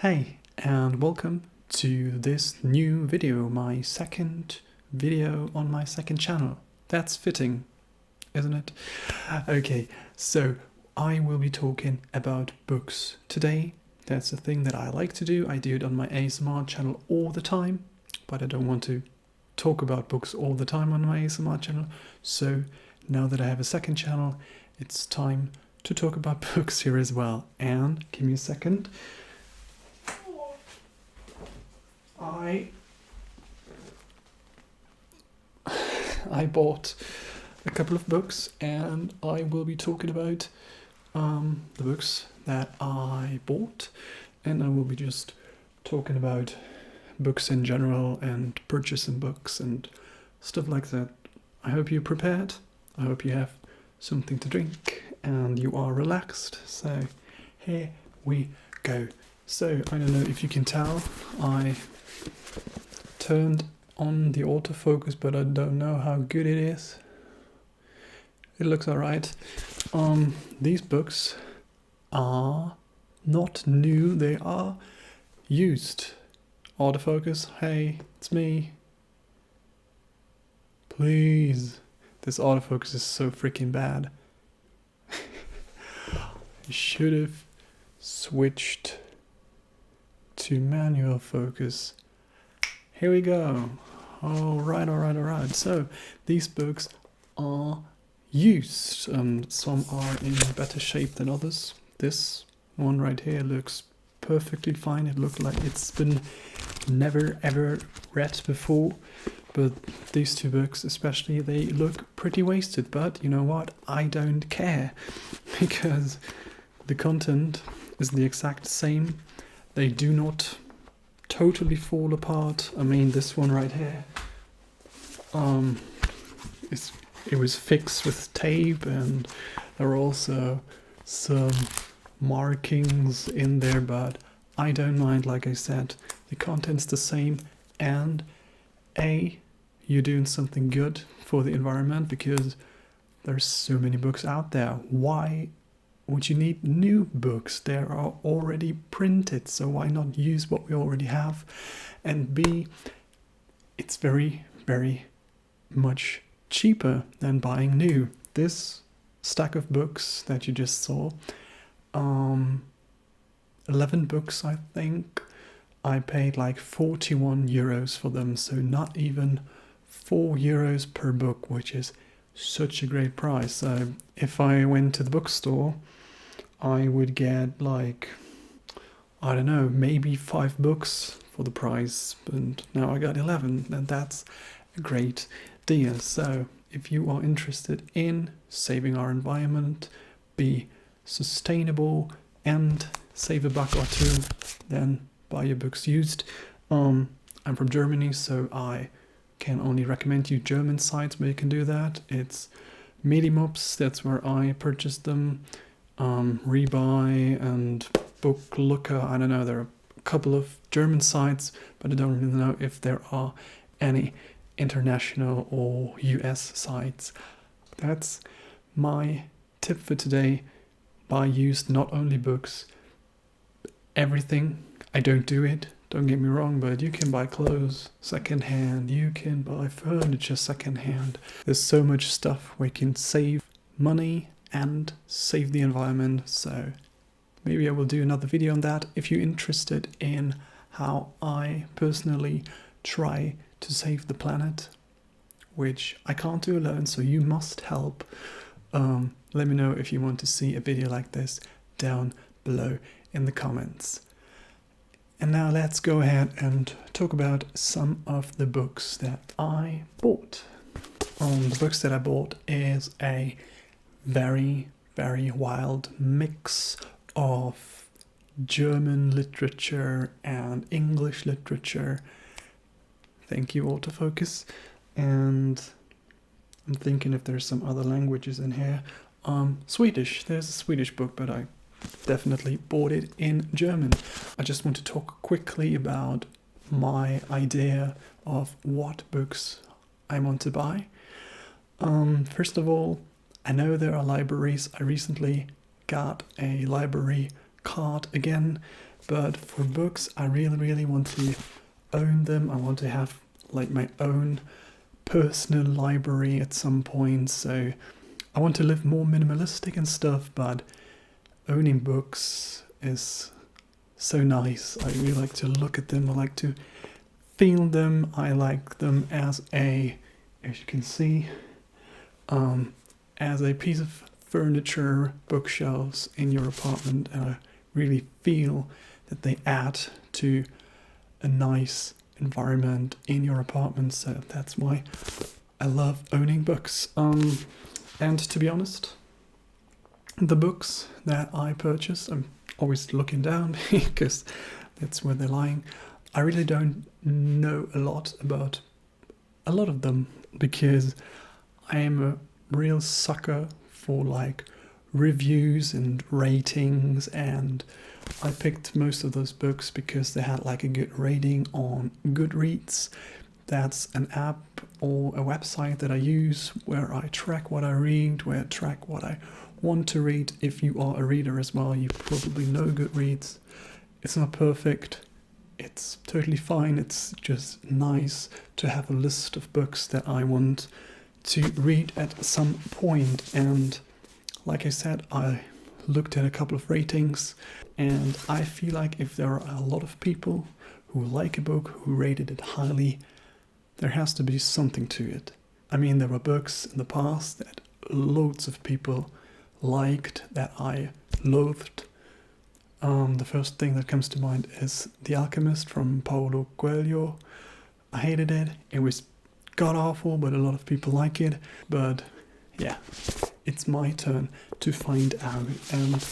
Hey, and welcome to this new video, my second video on my second channel. That's fitting, isn't it? Okay, so I will be talking about books today. That's a thing that I like to do. I do it on my ASMR channel all the time, but I don't want to talk about books all the time on my ASMR channel. So now that I have a second channel, it's time to talk about books here as well. And give me a second. I bought a couple of books, and I will be talking about the books that I bought, and I will be just talking about books in general and purchasing books and stuff like that. I hope you're prepared. I hope you have something to drink and you are relaxed. So here we go. So I don't know if you can tell, I turned on the autofocus, but I don't know how good it is. It looks alright. These books are not new, they are used. Autofocus, hey, it's me. Please. This autofocus is so freaking bad. I should have switched to manual focus. Here we go. Alright. So these books are used. Some are in better shape than others. This one right here looks perfectly fine. It looks like it's been never ever read before. But these two books especially, they look pretty wasted. But you know what? I don't care, because the content is the exact same. They do not totally fall apart. I mean, this one right here, it was fixed with tape, and there are also some markings in there, but I don't mind. Like I said, the content's the same, and you're doing something good for the environment, because there's so many books out there. Why would you need new books? They are already printed, so why not use what we already have? And B, it's very, very much cheaper than buying new. This stack of books that you just saw, 11 books I think, I paid like 41 euros for them, so not even 4 euros per book, which is such a great price. So if I went to the bookstore, I would get like, I don't know, maybe 5 books for the price, and now I got 11, and that's a great deal. So if you are interested in saving our environment, be sustainable, and save a buck or two, then buy your books used. I'm from Germany, so I can only recommend you German sites where you can do that. It's Medimops, that's where I purchased them. Rebuy and Book Looker, I don't know, there are a couple of German sites, but I don't really know if there are any international or US sites. That's my tip for today. Buy used, not only books, everything. I don't do it, don't get me wrong, but you can buy clothes secondhand, you can buy furniture secondhand. There's so much stuff where you can save money and save the environment. So maybe I will do another video on that. If you're interested in how I personally try to save the planet, which I can't do alone, so you must help, let me know if you want to see a video like this down below in the comments. And now let's go ahead and talk about some of the books that I bought. The books that I bought is a very, very wild mix of German literature and English literature. Thank you, autofocus. And I'm thinking if there's some other languages in here. Swedish. There's a Swedish book, but I definitely bought it in German. I just want to talk quickly about my idea of what books I want to buy. First of all, I know there are libraries. I recently got a library card again, But for books, I really, really want to own them. I want to have like my own personal library at some point. So I want to live more minimalistic and stuff, but owning books is so nice. I really like to look at them. I like to feel them. I like them as you can see, as a piece of furniture, bookshelves in your apartment, and I really feel that they add to a nice environment in your apartment. So that's why I love owning books. And to be honest, the books that I purchase, I'm always looking down because that's where they're lying. I really don't know a lot about a lot of them because I am a real sucker for like reviews and ratings, and I picked most of those books because they had like a good rating on Goodreads. That's an app or a website that I use where I track what I read, where I track what I want to read. If you are a reader as well, you probably know Goodreads. It's not perfect. It's totally fine. It's just nice to have a list of books that I want to read at some point. And like I said, I looked at a couple of ratings, and I feel like if there are a lot of people who like a book, who rated it highly, there has to be something to it. I mean, there were books in the past that loads of people liked that I loathed. The first thing that comes to mind is The Alchemist from Paulo Coelho. I hated it. It was god-awful, but a lot of people like it. But yeah, it's my turn to find out. And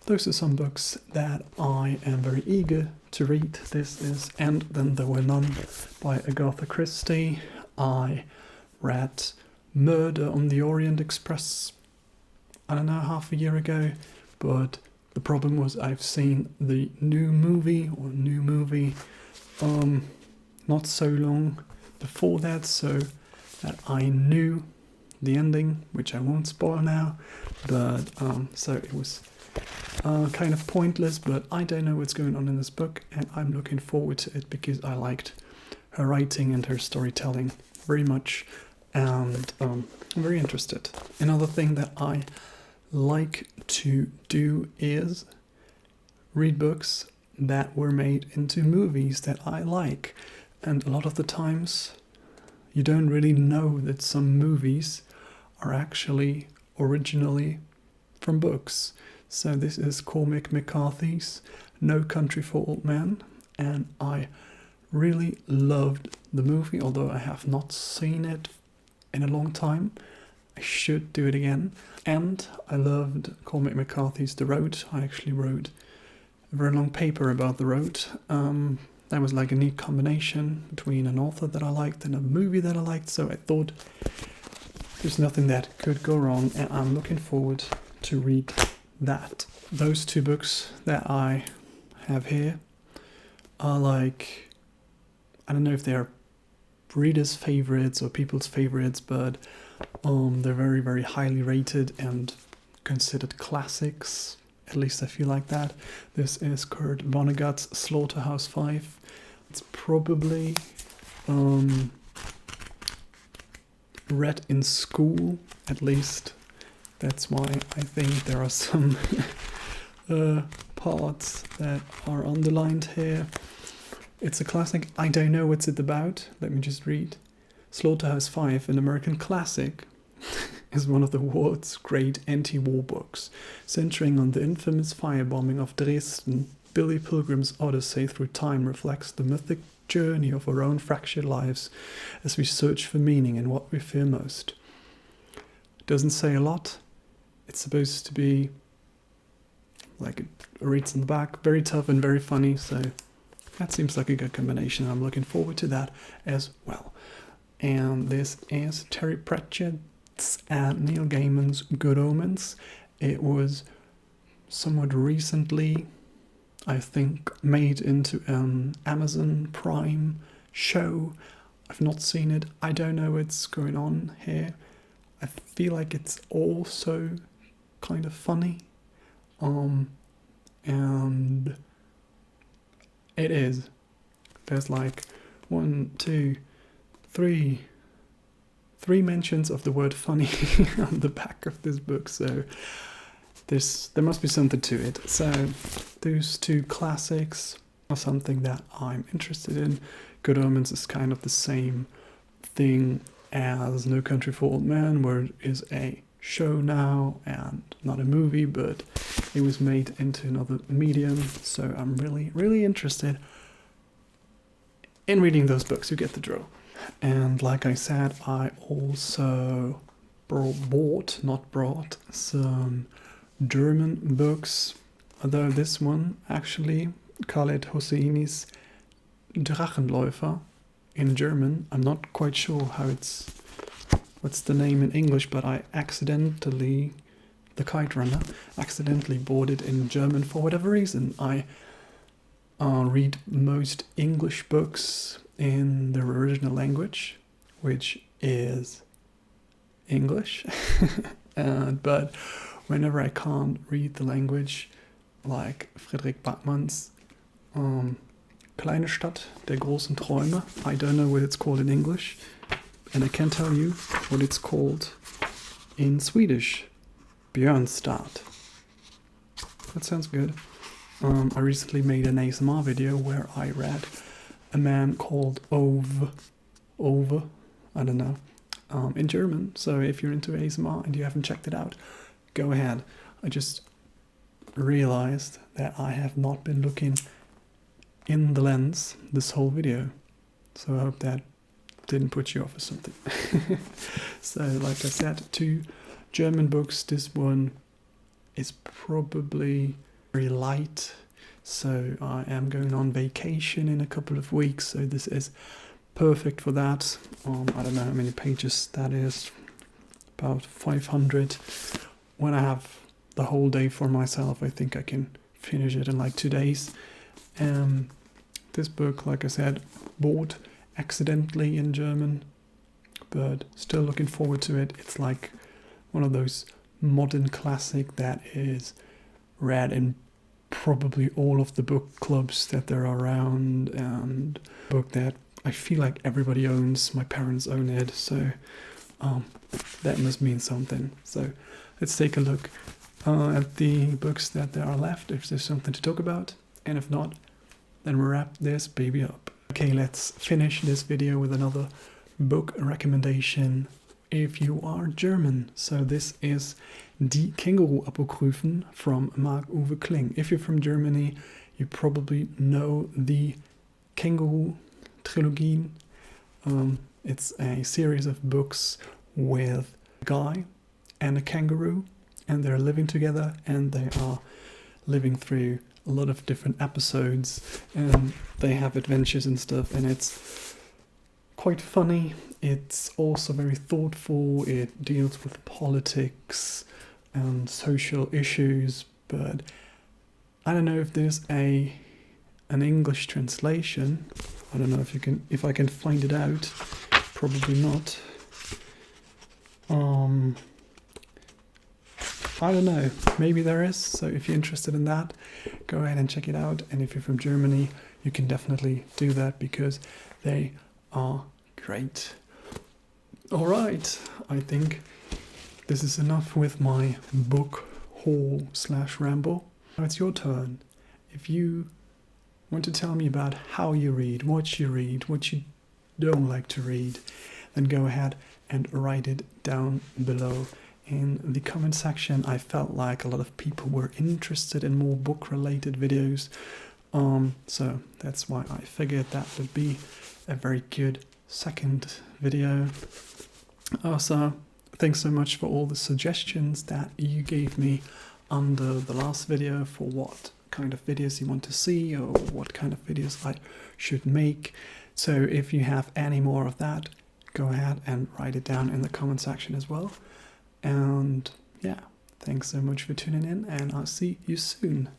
those are some books that I am very eager to read. This is And Then There Were None by Agatha Christie. I read Murder on the Orient Express, I don't know, half a year ago, but the problem was I've seen the new movie not so long before that, so that I knew the ending, which I won't spoil now, but so it was kind of pointless, but I don't know what's going on in this book, and I'm looking forward to it because I liked her writing and her storytelling very much, and I'm very interested. Another thing that I like to do is read books that were made into movies that I like, and a lot of the times you don't really know that some movies are actually originally from books. So this is Cormac McCarthy's No Country for Old Men, and I really loved the movie, although I have not seen it in a long time. I should do it again. And I loved Cormac McCarthy's The Road. I actually wrote a very long paper about The Road. That was like a neat combination between an author that I liked and a movie that I liked, so I thought there's nothing that could go wrong, and I'm looking forward to read that. Those two books that I have here are like, I don't know if they're readers' favorites or people's favorites, but they're very, very highly rated and considered classics. At least I feel like that. This is Kurt Vonnegut's Slaughterhouse-Five. It's probably read in school, at least. That's why I think there are some parts that are underlined here. It's a classic. I don't know what's it about. Let me just read. Slaughterhouse-Five, an American classic, is one of the world's great anti-war books. Centering on the infamous firebombing of Dresden, Billy Pilgrim's Odyssey through time reflects the mythic journey of our own fractured lives as we search for meaning in what we fear most. It doesn't say a lot. It's supposed to be, like it reads in the back, very tough and very funny, so that seems like a good combination. I'm looking forward to that as well. And this is Terry Pratchett's and Neil Gaiman's Good Omens. It was somewhat recently, I think, made into an Amazon Prime show. I've not seen it. I don't know what's going on here. I feel like it's also kind of funny. And It is. There's like 1, 2, 3 mentions of the word funny on the back of this book, so there must be something to it. So those two classics are something that I'm interested in. Good Omens is kind of the same thing as No Country for Old Men, where it is a show now and not a movie, but it was made into another medium, so I'm really, really interested in reading those books. You get the drill. And like I said, I also bought some German books, although this one actually, Khaled Hosseini's Drachenläufer in German. I'm not quite sure what's the name in English, but I accidentally, the Kite Runner, accidentally bought it in German for whatever reason. I read most English books in their original language, which is English, but whenever I can't read the language, like Friedrich Bachmann's Kleine Stadt der großen Träume, I don't know what it's called in English, and I can tell you what it's called in Swedish, Björnstad. That sounds good. I recently made an ASMR video where I read a man called Ove, I don't know, in German. So if you're into ASMR and you haven't checked it out, go ahead. I just realized that I have not been looking in the lens this whole video. So I hope that didn't put you off or something. So like I said, 2 German books. This one is probably very light. So I am going on vacation in a couple of weeks, so this is perfect for that. I don't know how many pages that is, about 500. When I have the whole day for myself, I think I can finish it in like 2 days. This book, like I said, bought accidentally in German, but still looking forward to it. It's like one of those modern classic that is read in probably all of the book clubs that there are around, and a book that I feel like everybody owns. My parents own it, so that must mean something. So let's take a look at the books that there are left, if there's something to talk about, and if not, then we'll wrap this baby up. Okay, let's finish this video with another book recommendation if you are German. So this is Die Känguru-Apokryphen from Marc-Uwe Kling. If you're from Germany, you probably know the Känguru trilogy. It's a series of books with a guy and a kangaroo, and they're living together, and they are living through a lot of different episodes, and they have adventures and stuff, and it's quite funny. It's also very thoughtful. It deals with politics and social issues, but I don't know if there's an English translation. I don't know if I can find it out. Probably not. I don't know, maybe there is. So if you're interested in that, go ahead and check it out. And if you're from Germany, you can definitely do that because they are great. All right, I think this is enough with my book haul / ramble. Now it's your turn. If you want to tell me about how you read, what you don't like to read, then go ahead and write it down below in the comment section. I felt like a lot of people were interested in more book-related videos, so that's why I figured that would be a very good second video. Also, thanks so much for all the suggestions that you gave me under the last video for what kind of videos you want to see or what kind of videos I should make. So if you have any more of that, go ahead and write it down in the comment section as well. And yeah, thanks so much for tuning in, and I'll see you soon.